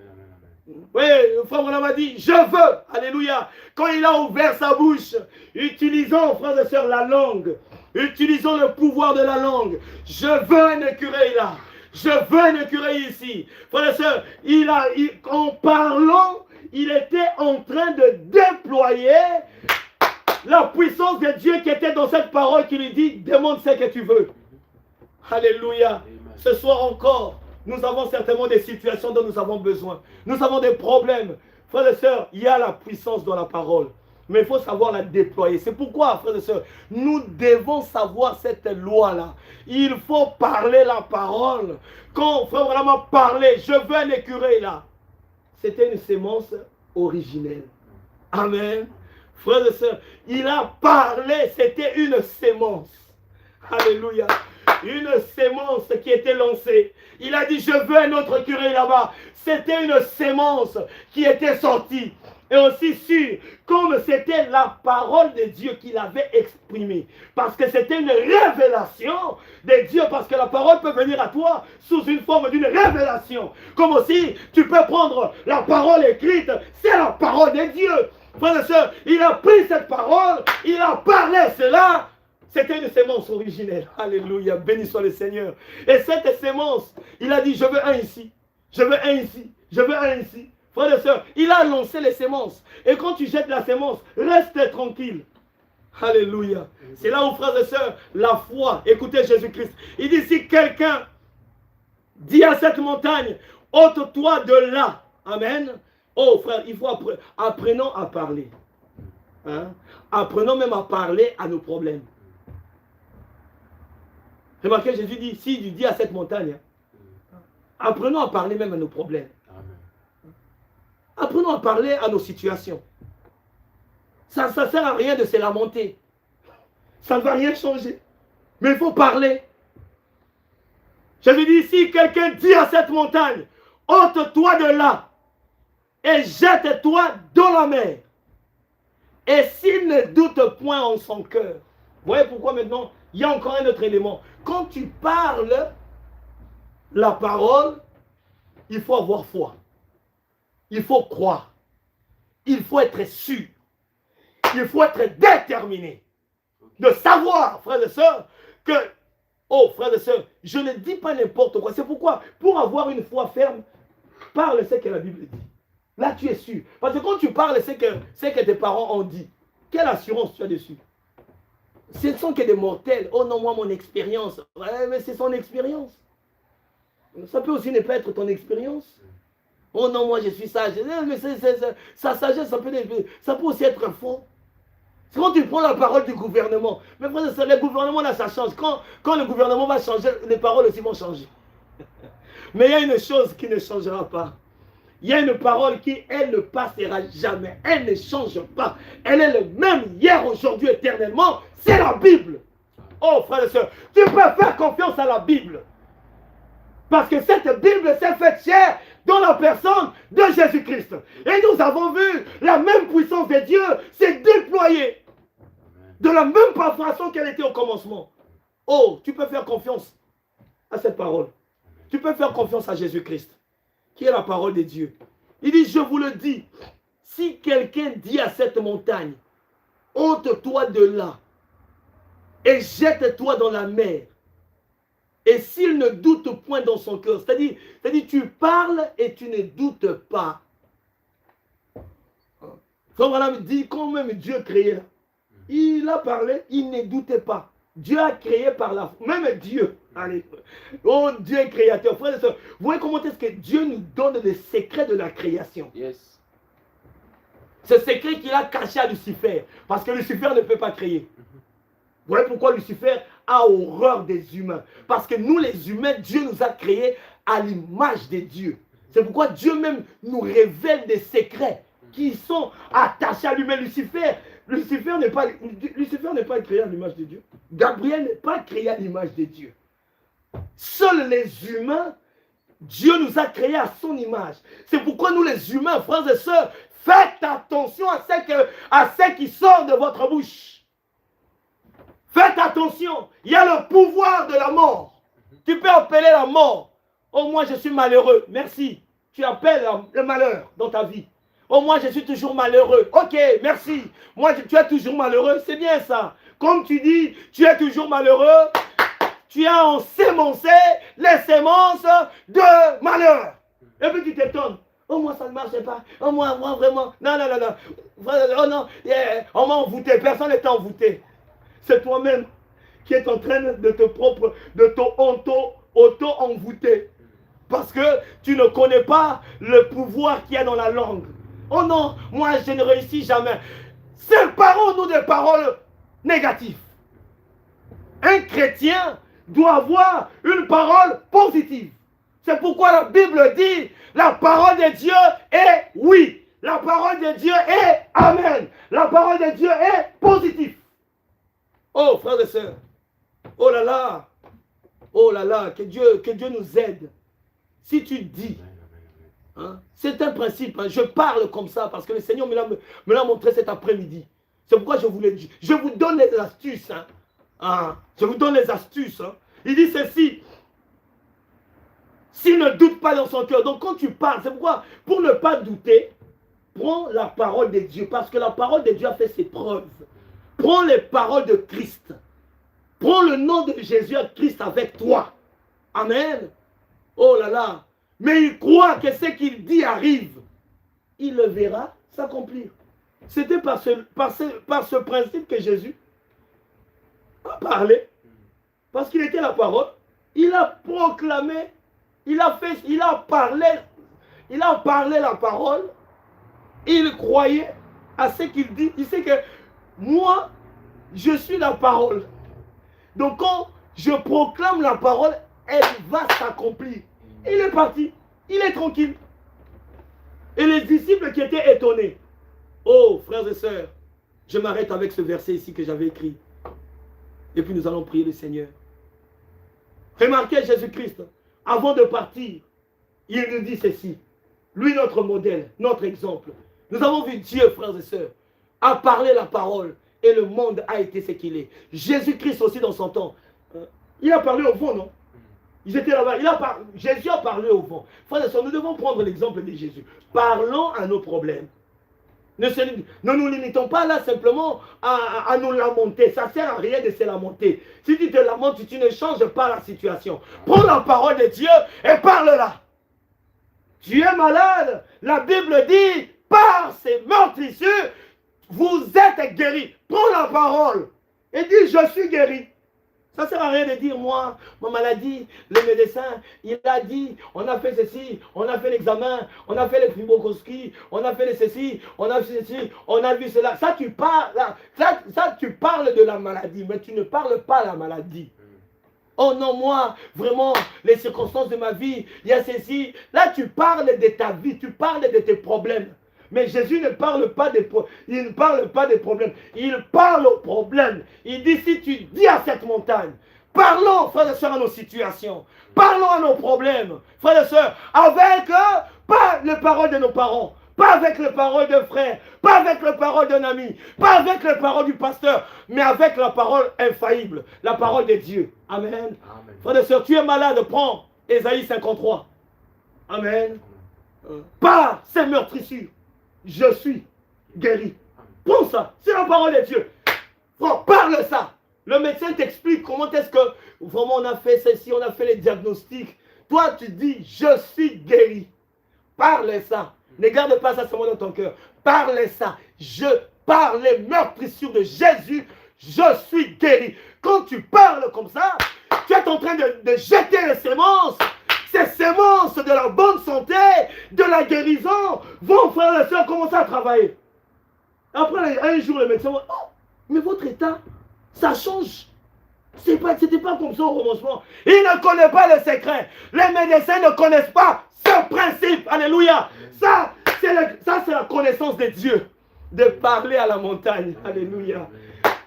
Oui, frère Branham a dit, je veux, alléluia. Quand il a ouvert sa bouche, utilisons, frères et sœurs, la langue. Utilisons le pouvoir de la langue. Je veux un écureuil là. Je veux un écureuil ici. Frères et sœurs, en parlant, il était en train de déployer la puissance de Dieu qui était dans cette parole qui lui dit, demande ce que tu veux. Alléluia. Ce soir encore, nous avons certainement des situations dont nous avons besoin. Nous avons des problèmes. Frères et sœurs, il y a la puissance dans la parole. Mais il faut savoir la déployer. C'est pourquoi, frères et sœurs, nous devons savoir cette loi-là. Il faut parler la parole. Quand frère Branham a parlé, je veux un écureuil là. C'était une sémence originelle. Amen. Frères et sœurs, il a parlé, c'était une sémence. Alléluia. Une sémence qui était lancée. Il a dit, je veux un autre écureuil là-bas. C'était une sémence qui était sortie. Et aussi sûr, comme c'était la parole de Dieu qu'il avait exprimée. Parce que c'était une révélation de Dieu. Parce que la parole peut venir à toi sous une forme d'une révélation. Comme aussi, tu peux prendre la parole écrite. C'est la parole de Dieu. Frères et sœurs, il a pris cette parole, il a parlé cela. C'était une sémence originelle. Alléluia, béni soit le Seigneur. Et cette sémence, il a dit, je veux un ici, je veux un ici, je veux un ici. Frères et sœurs, il a lancé les sémences. Et quand tu jettes la sémence, reste tranquille. Alléluia. C'est là où, frères et sœurs, la foi, écoutez Jésus-Christ. Il dit, si quelqu'un dit à cette montagne, ôte-toi de là. Amen. Oh frère, il faut apprenons à parler. Hein? Apprenons même à parler à nos problèmes. Remarquez, Jésus dit, si tu dis à cette montagne, apprenons à parler même à nos problèmes. Apprenons à parler à nos situations. Ça ne sert à rien de se lamenter. Ça ne va rien changer. Mais il faut parler. Jésus dit, si quelqu'un dit à cette montagne, ôte-toi de là et jette-toi dans la mer. Et s'il ne doute point en son cœur. Vous voyez pourquoi maintenant, il y a encore un autre élément. Quand tu parles la parole, il faut avoir foi. Il faut croire. Il faut être sûr. Il faut être déterminé. De savoir, frères et sœurs, que, oh frères et sœurs, je ne dis pas n'importe quoi. C'est pourquoi, pour avoir une foi ferme, parle ce que la Bible dit. Là, tu es sûr. Parce que quand tu parles ce que tes parents ont dit, quelle assurance tu as dessus? Ce ne sont que des mortels. Oh non, moi, mon expérience. Ouais, mais c'est son expérience. Ça peut aussi ne pas être ton expérience. Oh non, moi, je suis sage. Mais sa sagesse, ça peut aussi être faux. C'est quand tu prends la parole du gouvernement. Mais frère, le gouvernement, là, ça change. Quand le gouvernement va changer, les paroles aussi vont changer. Mais il y a une chose qui ne changera pas. Il y a une parole qui, elle, ne passera jamais. Elle ne change pas. Elle est le même hier, aujourd'hui, éternellement. C'est la Bible. Oh, frères et sœurs, tu peux faire confiance à la Bible. Parce que cette Bible s'est faite chair dans la personne de Jésus-Christ. Et nous avons vu la même puissance de Dieu s'est déployée. De la même façon qu'elle était au commencement. Oh, tu peux faire confiance à cette parole. Tu peux faire confiance à Jésus-Christ, qui est la parole de Dieu. Il dit, je vous le dis, si quelqu'un dit à cette montagne, ôte-toi de là et jette-toi dans la mer, et s'il ne doute point dans son cœur, c'est-à-dire tu parles et tu ne doutes pas. Frère Branham dit, quand même Dieu créait, il a parlé, il ne doutait pas. Dieu a créé par la foi. Même Dieu. Allez. Oh, Dieu est créateur. Frères et sœurs, vous voyez comment est-ce que Dieu nous donne les secrets de la création. Yes. Ce secret qu'il a caché à Lucifer. Parce que Lucifer ne peut pas créer. Vous voyez pourquoi Lucifer a horreur des humains. Parce que nous les humains, Dieu nous a créés à l'image de Dieu. C'est pourquoi Dieu même nous révèle des secrets qui sont attachés à lui-même. Lucifer n'est pas créé à l'image de Dieu. Gabriel n'est pas créé à l'image de Dieu. Seuls les humains, Dieu nous a créés à son image. C'est pourquoi nous les humains, frères et sœurs, faites attention à ce qui sort de votre bouche. Faites attention, il y a le pouvoir de la mort. Tu peux appeler la mort. Oh, moi je suis malheureux. Merci. Tu appelles le malheur dans ta vie. Oh, moi je suis toujours malheureux. Ok, merci. Moi tu es toujours malheureux. C'est bien ça. Comme tu dis, tu es toujours malheureux. Tu as ensémencé les semences de malheur. Et puis tu t'étonnes. Oh, moi ça ne marche pas. Oh, moi vraiment. Non. Oh non, on m'a envoûté. Personne n'est envoûté. C'est toi-même qui es en train de auto-envoûter. Parce que tu ne connais pas le pouvoir qu'il y a dans la langue. Oh non, moi je ne réussis jamais. Séparons-nous des paroles négatives. Un chrétien doit avoir une parole positive. C'est pourquoi la Bible dit, la parole de Dieu est oui. La parole de Dieu est amen. La parole de Dieu est positive. Oh, frères et sœurs, oh là là, que Dieu nous aide. Si tu dis, hein, c'est un principe, hein, je parle comme ça parce que le Seigneur me l'a montré cet après-midi. C'est pourquoi je vous l'ai dit. Je vous donne les astuces. Hein. Je vous donne les astuces. Hein. Il dit ceci, s'il ne doute pas dans son cœur. Donc quand tu parles, c'est pourquoi, pour ne pas douter, prends la parole de Dieu parce que la parole de Dieu a fait ses preuves. Prends les paroles de Christ. Prends le nom de Jésus Christ avec toi. Amen. Oh là là. Mais il croit que ce qu'il dit arrive. Il le verra s'accomplir. C'était par ce principe que Jésus a parlé. Parce qu'il était la parole. Il a proclamé. Il a parlé la parole. Il croyait à ce qu'il dit. Il sait que moi, je suis la parole. Donc quand je proclame la parole, elle va s'accomplir. Il est parti. Il est tranquille. Et les disciples qui étaient étonnés. Oh, frères et sœurs, je m'arrête avec ce verset ici que j'avais écrit. Et puis nous allons prier le Seigneur. Remarquez Jésus-Christ. Avant de partir, il nous dit ceci. Lui, notre modèle, notre exemple. Nous avons vu Dieu, frères et sœurs, a parlé la parole et le monde a été ce qu'il est. Jésus-Christ aussi dans son temps, il a parlé au vent, non? Ils étaient là-bas, Jésus a parlé au vent. Frères et sœurs, nous devons prendre l'exemple de Jésus. Parlons à nos problèmes. Ne nous limitons pas là simplement à nous lamenter. Ça ne sert à rien de se lamenter. Si tu te lamentes, tu ne changes pas la situation. Prends la parole de Dieu et parle-la. Tu es malade. La Bible dit, par ces meurtrissures, vous êtes guéris. Prends la parole et dis, je suis guéri. Ça ne sert à rien de dire, moi, ma maladie, le médecin, il a dit, on a fait ceci, on a fait l'examen, on a fait les fibroscopies, on a fait ceci, on a fait ceci, on a vu cela. Ça, tu parles de la maladie, mais tu ne parles pas de la maladie. Oh non, moi, vraiment, les circonstances de ma vie, il y a ceci. Là, tu parles de ta vie, tu parles de tes problèmes. Mais Jésus ne parle pas des problèmes. Il parle aux problèmes. Il dit, si tu dis à cette montagne, parlons, frères et sœurs, à nos situations. Parlons à nos problèmes, frères et sœurs, avec pas les paroles de nos parents, pas avec les paroles d'un frère, pas avec les paroles d'un ami, pas avec les paroles du pasteur, mais avec la parole infaillible, la parole de Dieu. Amen. Amen. Frères et sœurs, tu es malade, prends Ésaïe 53. Amen. Par ces meurtrissures, je suis guéri. Prends ça, c'est la parole de Dieu. Prends, parle ça. Le médecin t'explique comment est-ce que vraiment on a fait ceci, on a fait les diagnostics. Toi, tu dis, je suis guéri. Parle ça. Ne garde pas ça seulement dans ton cœur. Parle ça. Je parle les meurtrissures de Jésus. Je suis guéri. Quand tu parles comme ça, tu es en train de jeter les semences. Ces semences de la bonne santé, de la guérison, vont, frères et sœurs, commencer à travailler. Après, un jour, le médecin va, oh, mais votre état, ça change. C'était pas comme ça au commencement. Il ne connaît pas le secret. Les médecins ne connaissent pas ce principe. Alléluia. Ça, c'est la connaissance de Dieu. De parler à la montagne. Alléluia.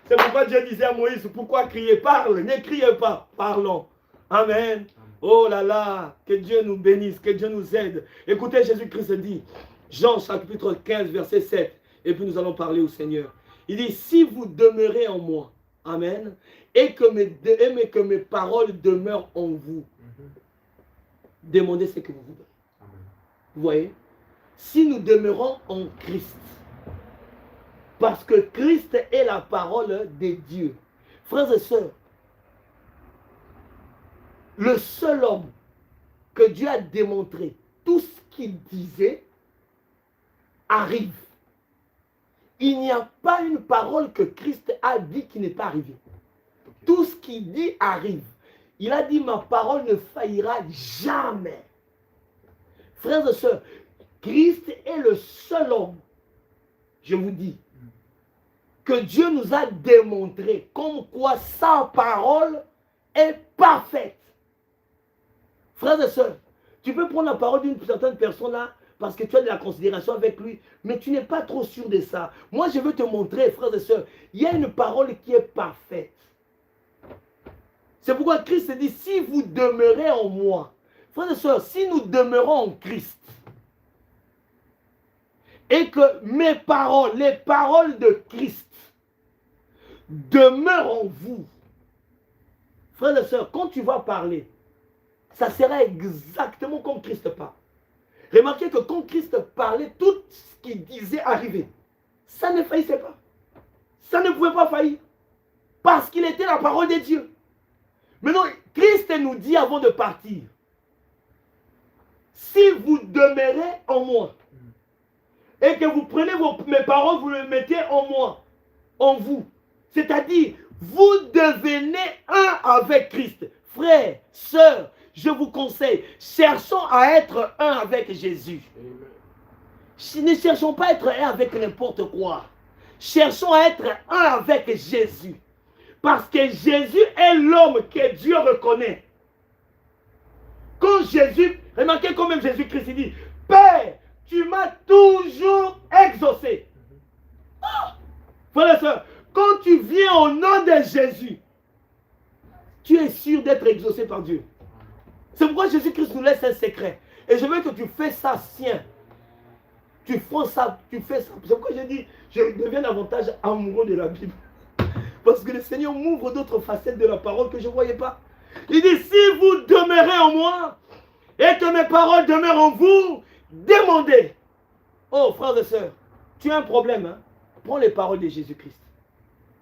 C'est pourquoi Dieu disait à Moïse, pourquoi crier? Parle, ne criez pas, parlons. Amen. Oh là là, que Dieu nous bénisse, que Dieu nous aide. Écoutez, Jésus-Christ dit, Jean chapitre 15, verset 7, et puis nous allons parler au Seigneur. Il dit, si vous demeurez en moi, amen, et que mes paroles demeurent en vous, demandez ce que vous voudrez. Vous voyez? Si nous demeurons en Christ, parce que Christ est la parole de Dieu. Frères et sœurs, le seul homme que Dieu a démontré, tout ce qu'il disait arrive. Il n'y a pas une parole que Christ a dit qui n'est pas arrivée. Tout ce qu'il dit arrive. Il a dit, ma parole ne faillira jamais. Frères et sœurs, Christ est le seul homme, je vous dis, que Dieu nous a démontré comme quoi sa parole est parfaite. Frères et sœurs, tu peux prendre la parole d'une certaine personne là parce que tu as de la considération avec lui, mais tu n'es pas trop sûr de ça. Moi, je veux te montrer, frères et sœurs, il y a une parole qui est parfaite. C'est pourquoi Christ dit, si vous demeurez en moi, frères et sœurs, si nous demeurons en Christ, et que mes paroles, les paroles de Christ, demeurent en vous, frères et sœurs, quand tu vas parler, ça sera exactement comme Christ parle. Remarquez que quand Christ parlait, tout ce qu'il disait arrivait. Ça ne faillissait pas. Ça ne pouvait pas faillir. Parce qu'il était la parole de Dieu. Maintenant, Christ nous dit avant de partir, si vous demeurez en moi, et que vous prenez mes paroles, vous les mettez en moi, en vous, c'est-à-dire, vous devenez un avec Christ. Frères, sœurs, je vous conseille, cherchons à être un avec Jésus. Ne cherchons pas à être un avec n'importe quoi. Cherchons à être un avec Jésus. Parce que Jésus est l'homme que Dieu reconnaît. Quand Jésus, remarquez quand même Jésus-Christ dit, Père, tu m'as toujours exaucé. Frères et sœurs, quand tu viens au nom de Jésus, tu es sûr d'être exaucé par Dieu. C'est pourquoi Jésus-Christ nous laisse un secret. Et je veux que tu fais ça sien. Tu fais ça, C'est pourquoi je dis, je deviens davantage amoureux de la Bible. Parce que le Seigneur m'ouvre d'autres facettes de la parole que je ne voyais pas. Il dit, si vous demeurez en moi, et que mes paroles demeurent en vous, demandez. Oh, frères et sœurs, tu as un problème, hein? Prends les paroles de Jésus-Christ.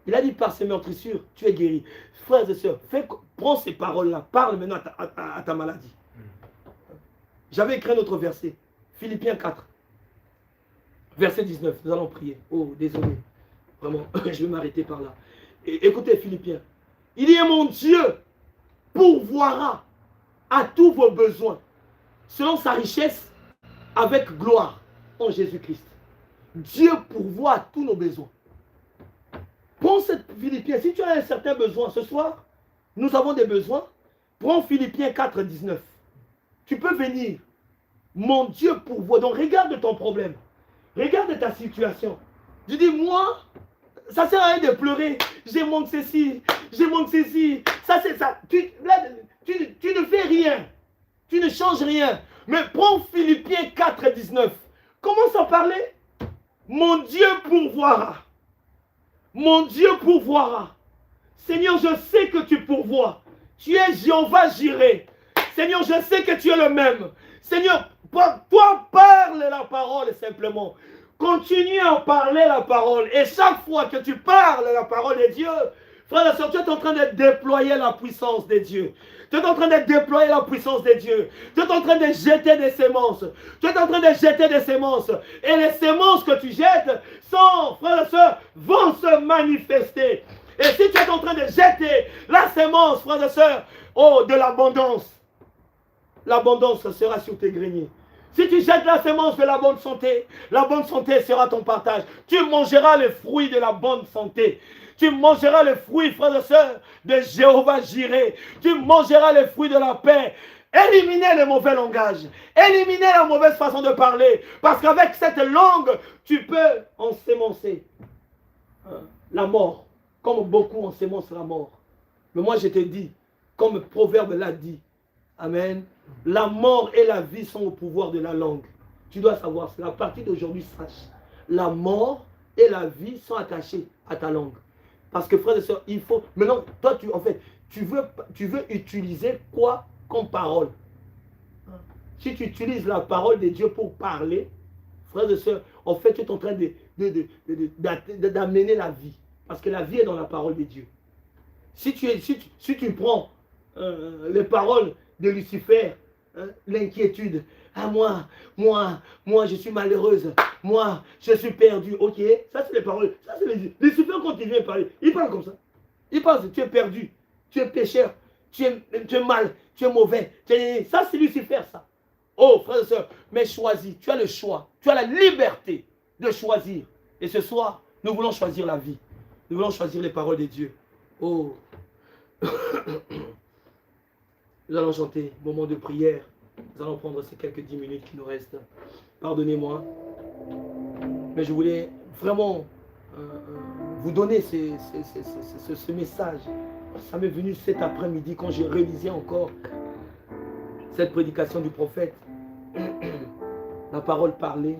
Il a dit, par ses meurtrissures, tu es guéri. Frères et sœurs, prends ces paroles-là, parle maintenant à ta maladie. J'avais écrit un autre verset, Philippiens 4, verset 19, nous allons prier. Oh, désolé, vraiment, je vais m'arrêter par là. Écoutez, Philippiens, il dit, mon Dieu pourvoira à tous vos besoins, selon sa richesse, avec gloire, en Jésus-Christ. Dieu pourvoit à tous nos besoins. Prends cette Philippiens, si tu as un certain besoin ce soir, nous avons des besoins, prends Philippiens 4, 19. Tu peux venir. Mon Dieu pourvoit. Donc regarde ton problème. Regarde ta situation. Je dis, moi, ça sert à rien de pleurer. J'ai manque ceci, j'ai manque ceci. Ça, c'est ça. Tu ne fais rien. Tu ne changes rien. Mais prends Philippiens 4, 19. Commence à parler. Mon Dieu pourvoira. Mon Dieu pourvoira. Seigneur, je sais que tu pourvois. Tu es Jéhovah Jireh. Seigneur, je sais que tu es le même. Seigneur, toi parle la parole simplement. Continue à parler la parole. Et chaque fois que tu parles la parole de Dieu, frère et soeur, tu es en train de déployer la puissance de Dieu. Tu es en train de déployer la puissance de Dieu. Tu es en train de jeter des semences. Tu es en train de jeter des semences. Et les semences que tu jettes sont, frères et sœurs, vont se manifester. Et si tu es en train de jeter la semence, frères et sœurs, oh, de l'abondance sera sur tes greniers. Si tu jettes la semence de la bonne santé sera ton partage. Tu mangeras les fruits de la bonne santé. Tu mangeras les fruits, frères et sœurs, de Jéhovah Jireh. Tu mangeras les fruits de la paix. Éliminez le mauvais langage. Éliminez la mauvaise façon de parler. Parce qu'avec cette langue, tu peux ensemencer la mort. Comme beaucoup ensemencent la mort. Mais moi, je te dis, comme le proverbe l'a dit, amen, la mort et la vie sont au pouvoir de la langue. Tu dois savoir cela. À partir d'aujourd'hui, sache, la mort et la vie sont attachées à ta langue. Parce que frères et sœurs, il faut... Maintenant, toi, tu veux utiliser quoi comme parole? Si tu utilises la parole de Dieu pour parler, frères et sœurs, en fait, tu es en train d'amener la vie. Parce que la vie est dans la parole de Dieu. Si tu prends les paroles de Lucifer, l'inquiétude, ah moi, je suis malheureuse, moi, je suis perdue, ok, ça c'est les paroles, ça c'est Lucifer quand il vient parler, il parle comme ça, il parle, tu es perdu, tu es pécheur, tu es mal, tu es mauvais, ça c'est Lucifer ça. Oh frères et sœurs, mais choisis, tu as le choix, tu as la liberté de choisir, et ce soir, nous voulons choisir la vie, nous voulons choisir les paroles de Dieu. Oh, nous allons chanter, moment de prière. Nous allons prendre ces quelques 10 minutes qui nous restent. Pardonnez-moi. Mais je voulais vraiment vous donner ce message. Ça m'est venu cet après-midi quand j'ai réalisé encore cette prédication du prophète. La parole parlée.